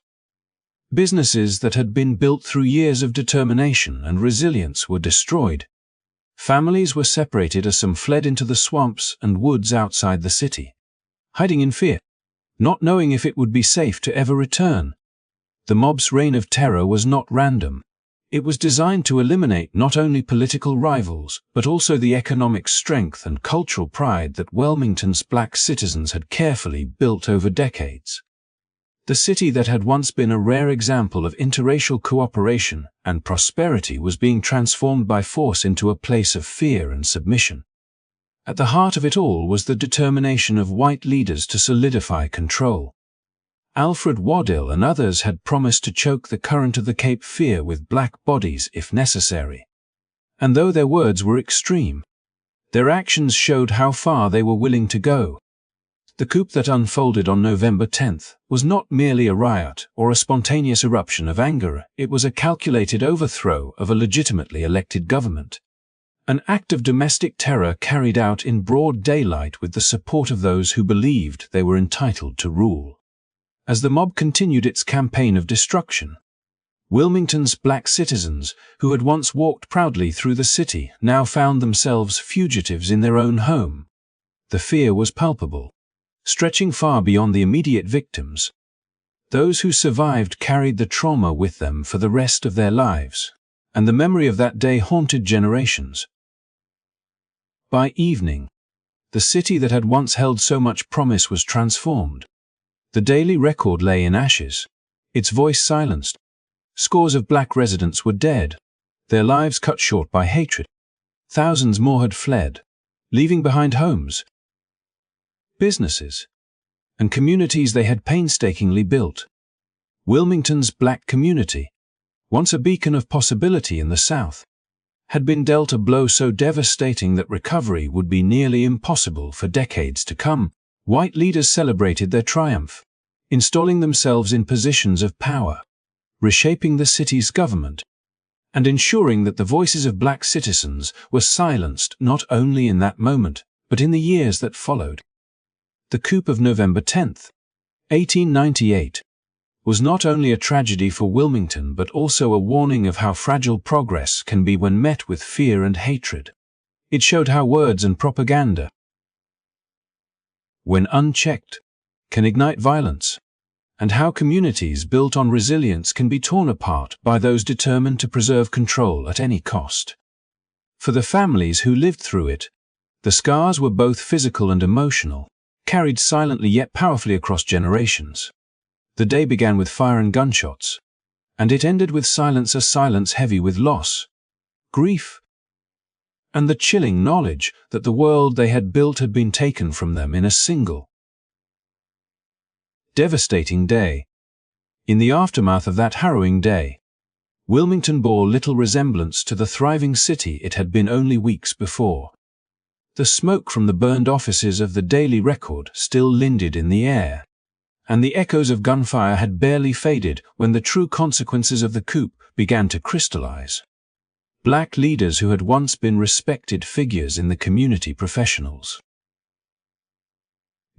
Businesses that had been built through years of determination and resilience were destroyed. Families were separated as some fled into the swamps and woods outside the city, hiding in fear, not knowing if it would be safe to ever return. The mob's reign of terror was not random. It was designed to eliminate not only political rivals, but also the economic strength and cultural pride that Wilmington's black citizens had carefully built over decades. The city that had once been a rare example of interracial cooperation and prosperity was being transformed by force into a place of fear and submission. At the heart of it all was the determination of white leaders to solidify control. Alfred Waddell and others had promised to choke the current of the Cape Fear with black bodies if necessary. And though their words were extreme, their actions showed how far they were willing to go. The coup that unfolded on November 10th was not merely a riot or a spontaneous eruption of anger, it was a calculated overthrow of a legitimately elected government. An act of domestic terror carried out in broad daylight with the support of those who believed they were entitled to rule. As the mob continued its campaign of destruction, Wilmington's black citizens, who had once walked proudly through the city, now found themselves fugitives in their own home. The fear was palpable, stretching far beyond the immediate victims. Those who survived carried the trauma with them for the rest of their lives, and the memory of that day haunted generations. By evening, the city that had once held so much promise was transformed. The Daily Record lay in ashes, its voice silenced. Scores of black residents were dead, their lives cut short by hatred. Thousands more had fled, leaving behind homes, businesses, and communities they had painstakingly built. Wilmington's black community, once a beacon of possibility in the South, had been dealt a blow so devastating that recovery would be nearly impossible for decades to come. White leaders celebrated their triumph, installing themselves in positions of power, reshaping the city's government, and ensuring that the voices of black citizens were silenced not only in that moment, but in the years that followed. The coup of November 10, 1898, was not only a tragedy for Wilmington but also a warning of how fragile progress can be when met with fear and hatred. It showed how words and propaganda, when unchecked, can ignite violence, and how communities built on resilience can be torn apart by those determined to preserve control at any cost. For the families who lived through it, the scars were both physical and emotional, carried silently yet powerfully across generations. The day began with fire and gunshots, and it ended with silence, a silence heavy with loss, grief, and the chilling knowledge that the world they had built had been taken from them in a single, devastating day. In the aftermath of that harrowing day, Wilmington bore little resemblance to the thriving city it had been only weeks before. The smoke from the burned offices of the Daily Record still lingered in the air, and the echoes of gunfire had barely faded when the true consequences of the coup began to crystallize. Black leaders who had once been respected figures in the community, professionals,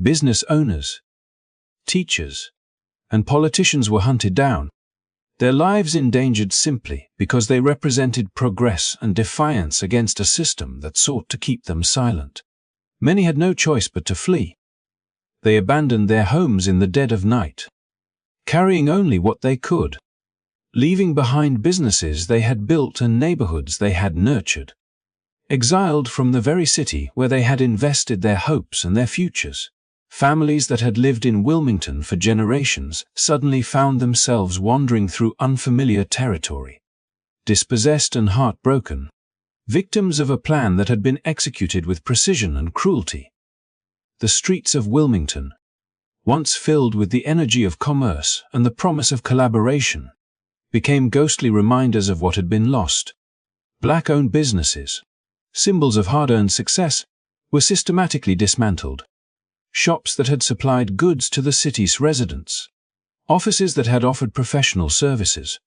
business owners, teachers, and politicians were hunted down, their lives endangered simply because they represented progress and defiance against a system that sought to keep them silent. Many had no choice but to flee. They abandoned their homes in the dead of night, carrying only what they could, leaving behind businesses they had built and neighborhoods they had nurtured, exiled from the very city where they had invested their hopes and their futures. Families that had lived in Wilmington for generations suddenly found themselves wandering through unfamiliar territory, dispossessed and heartbroken, victims of a plan that had been executed with precision and cruelty. The streets of Wilmington, once filled with the energy of commerce and the promise of collaboration, became ghostly reminders of what had been lost. Black-owned businesses, symbols of hard-earned success, were systematically dismantled. Shops that had supplied goods to the city's residents, offices that had offered professional services,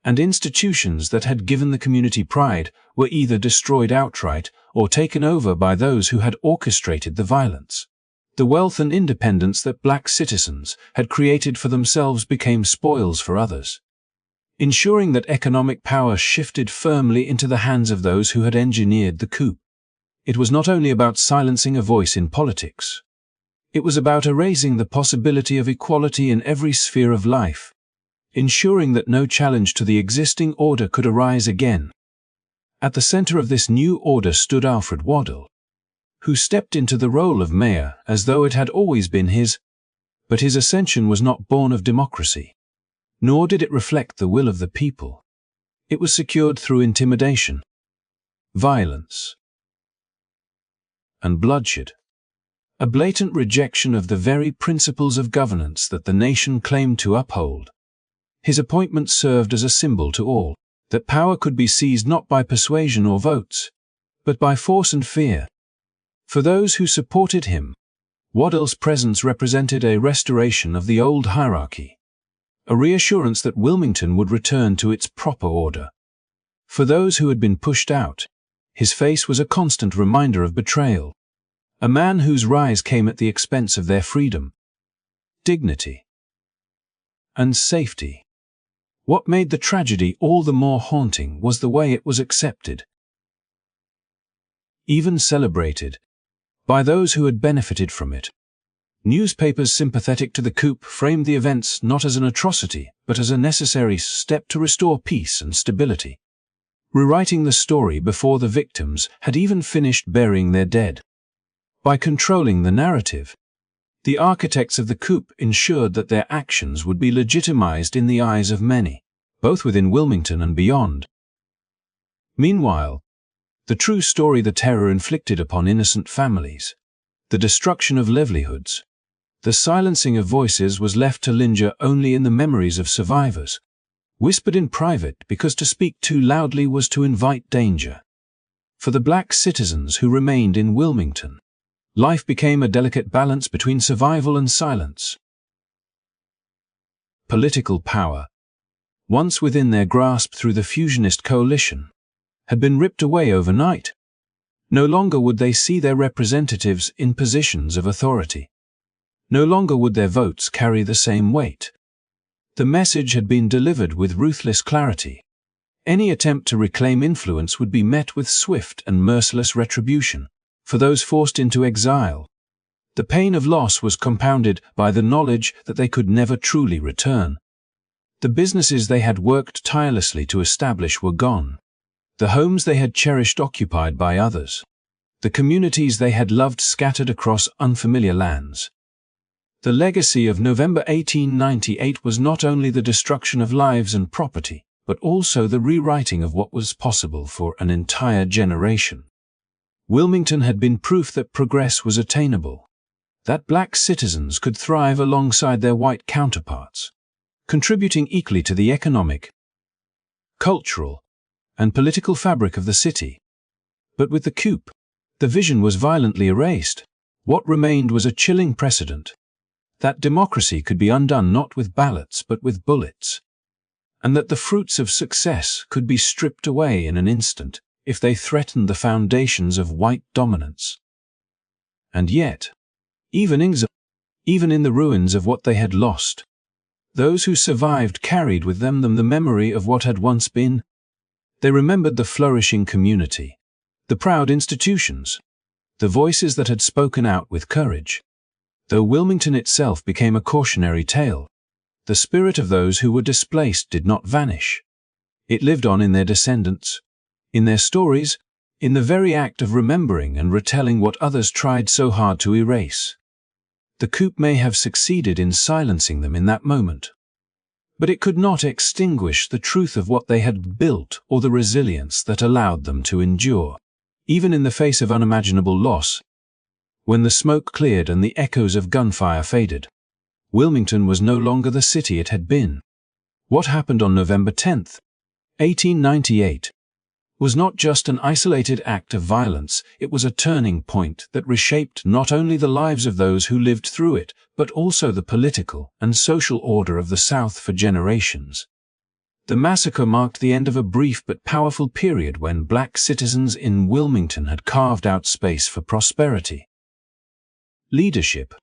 and institutions that had given the community pride were either destroyed outright or taken over by those who had orchestrated the violence. The wealth and independence that black citizens had created for themselves became spoils for others, ensuring that economic power shifted firmly into the hands of those who had engineered the coup. It was not only about silencing a voice in politics. It was about erasing the possibility of equality in every sphere of life, ensuring that no challenge to the existing order could arise again. At the center of this new order stood Alfred Waddell, who stepped into the role of mayor as though it had always been his, but his ascension was not born of democracy, nor did it reflect the will of the people. It was secured through intimidation, violence, and bloodshed. A blatant rejection of the very principles of governance that the nation claimed to uphold. His appointment served as a symbol to all, that power could be seized not by persuasion or votes, but by force and fear. For those who supported him, Waddell's presence represented a restoration of the old hierarchy, a reassurance that Wilmington would return to its proper order. For those who had been pushed out, his face was a constant reminder of betrayal. A man whose rise came at the expense of their freedom, dignity, and safety. What made the tragedy all the more haunting was the way it was accepted, even celebrated, by those who had benefited from it. Newspapers sympathetic to the coup framed the events not as an atrocity, but as a necessary step to restore peace and stability, rewriting the story before the victims had even finished burying their dead. By controlling the narrative, the architects of the coup ensured that their actions would be legitimized in the eyes of many, both within Wilmington and beyond. Meanwhile, the true story, the terror inflicted upon innocent families, the destruction of livelihoods, the silencing of voices was left to linger only in the memories of survivors, whispered in private because to speak too loudly was to invite danger. For the black citizens who remained in Wilmington, Life became a delicate balance between survival and silence. Political power, once within their grasp through the fusionist coalition, had been ripped away overnight. No longer would they see their representatives in positions of authority. No longer would their votes carry the same weight. The message had been delivered with ruthless clarity. Any attempt to reclaim influence would be met with swift and merciless retribution. For those forced into exile, the pain of loss was compounded by the knowledge that they could never truly return. The businesses they had worked tirelessly to establish were gone. The homes they had cherished occupied by others. The communities they had loved scattered across unfamiliar lands. The legacy of November 1898 was not only the destruction of lives and property, but also the rewriting of what was possible for an entire generation. Wilmington had been proof that progress was attainable, that black citizens could thrive alongside their white counterparts, contributing equally to the economic, cultural, and political fabric of the city. But with the coup, the vision was violently erased. What remained was a chilling precedent, that democracy could be undone not with ballots but with bullets, and that the fruits of success could be stripped away in an instant if they threatened the foundations of white dominance. And yet, even in the ruins of what they had lost, those who survived carried with them the memory of what had once been. They remembered the flourishing community, the proud institutions, the voices that had spoken out with courage. Though Wilmington itself became a cautionary tale, the spirit of those who were displaced did not vanish. It lived on in their descendants, in their stories, in the very act of remembering and retelling what others tried so hard to erase. The coup may have succeeded in silencing them in that moment, but it could not extinguish the truth of what they had built or the resilience that allowed them to endure. Even in the face of unimaginable loss, when the smoke cleared and the echoes of gunfire faded, Wilmington was no longer the city it had been. What happened on November 10, 1898, was not just an isolated act of violence, it was a turning point that reshaped not only the lives of those who lived through it, but also the political and social order of the South for generations. The massacre marked the end of a brief but powerful period when black citizens in Wilmington had carved out space for prosperity, leadership,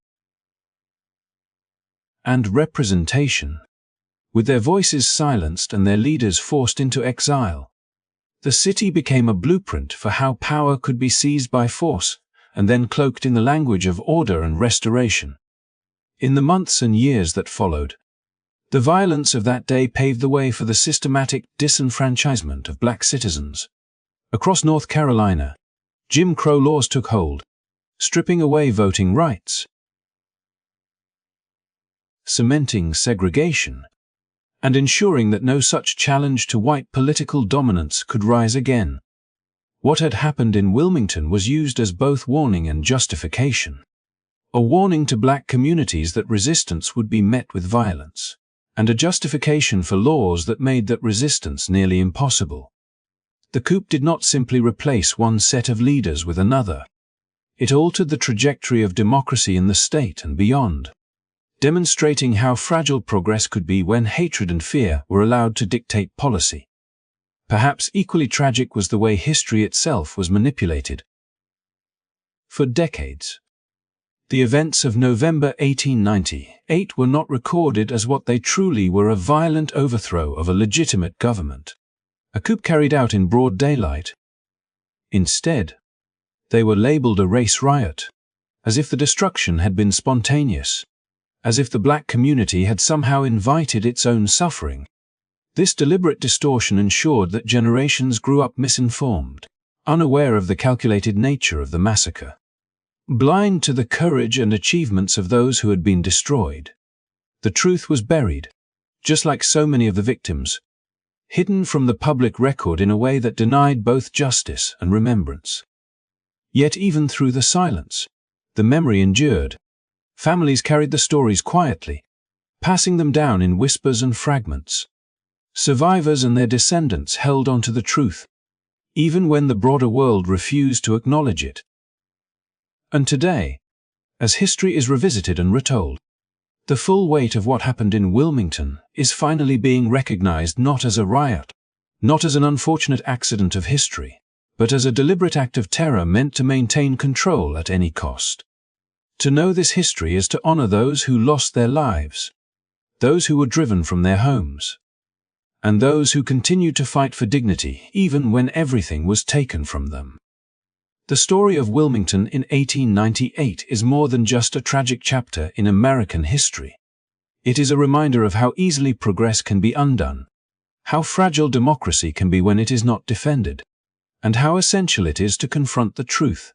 and representation. With their voices silenced and their leaders forced into exile, the city became a blueprint for how power could be seized by force, and then cloaked in the language of order and restoration. In the months and years that followed, the violence of that day paved the way for the systematic disenfranchisement of black citizens. Across North Carolina, Jim Crow laws took hold, stripping away voting rights, cementing segregation, and ensuring that no such challenge to white political dominance could rise again. What had happened in Wilmington was used as both warning and justification. A warning to black communities that resistance would be met with violence, and a justification for laws that made that resistance nearly impossible. The coup did not simply replace one set of leaders with another. It altered the trajectory of democracy in the state and beyond, demonstrating how fragile progress could be when hatred and fear were allowed to dictate policy. Perhaps equally tragic was the way history itself was manipulated. For decades, the events of November 1898 were not recorded as what they truly were: a violent overthrow of a legitimate government, a coup carried out in broad daylight. Instead, they were labeled a race riot, as if the destruction had been spontaneous, as if the black community had somehow invited its own suffering. This deliberate distortion ensured that generations grew up misinformed, unaware of the calculated nature of the massacre, blind to the courage and achievements of those who had been destroyed. The truth was buried, just like so many of the victims, hidden from the public record in a way that denied both justice and remembrance. Yet even through the silence, the memory endured. Families carried the stories quietly, passing them down in whispers and fragments. Survivors and their descendants held on to the truth, even when the broader world refused to acknowledge it. And today, as history is revisited and retold, the full weight of what happened in Wilmington is finally being recognized not as a riot, not as an unfortunate accident of history, but as a deliberate act of terror meant to maintain control at any cost. To know this history is to honor those who lost their lives, those who were driven from their homes, and those who continued to fight for dignity even when everything was taken from them. The story of Wilmington in 1898 is more than just a tragic chapter in American history. It is a reminder of how easily progress can be undone, how fragile democracy can be when it is not defended, and how essential it is to confront the truth,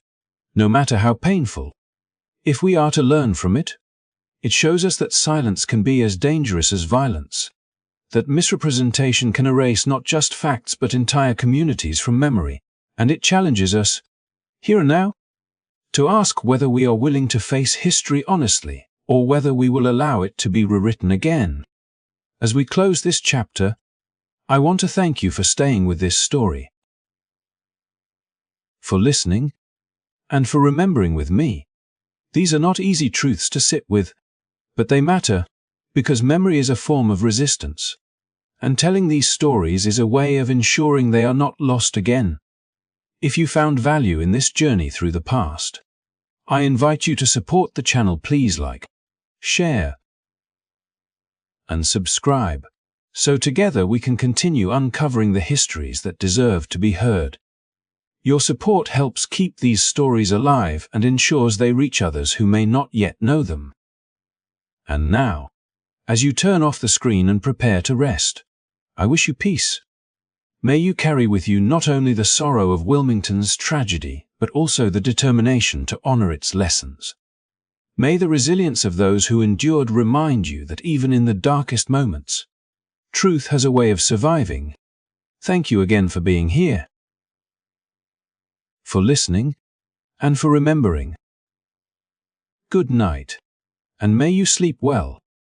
no matter how painful. If we are to learn from it, it shows us that silence can be as dangerous as violence, that misrepresentation can erase not just facts but entire communities from memory, and it challenges us, here and now, to ask whether we are willing to face history honestly, or whether we will allow it to be rewritten again. As we close this chapter, I want to thank you for staying with this story, for listening, and for remembering with me. These are not easy truths to sit with, but they matter, because memory is a form of resistance, and telling these stories is a way of ensuring they are not lost again. If you found value in this journey through the past, I invite you to support the channel. Please like, share, and subscribe, so together we can continue uncovering the histories that deserve to be heard. Your support helps keep these stories alive and ensures they reach others who may not yet know them. And now, as you turn off the screen and prepare to rest, I wish you peace. May you carry with you not only the sorrow of Wilmington's tragedy, but also the determination to honor its lessons. May the resilience of those who endured remind you that even in the darkest moments, truth has a way of surviving. Thank you again for being here, for listening, and for remembering. Good night, and may you sleep well.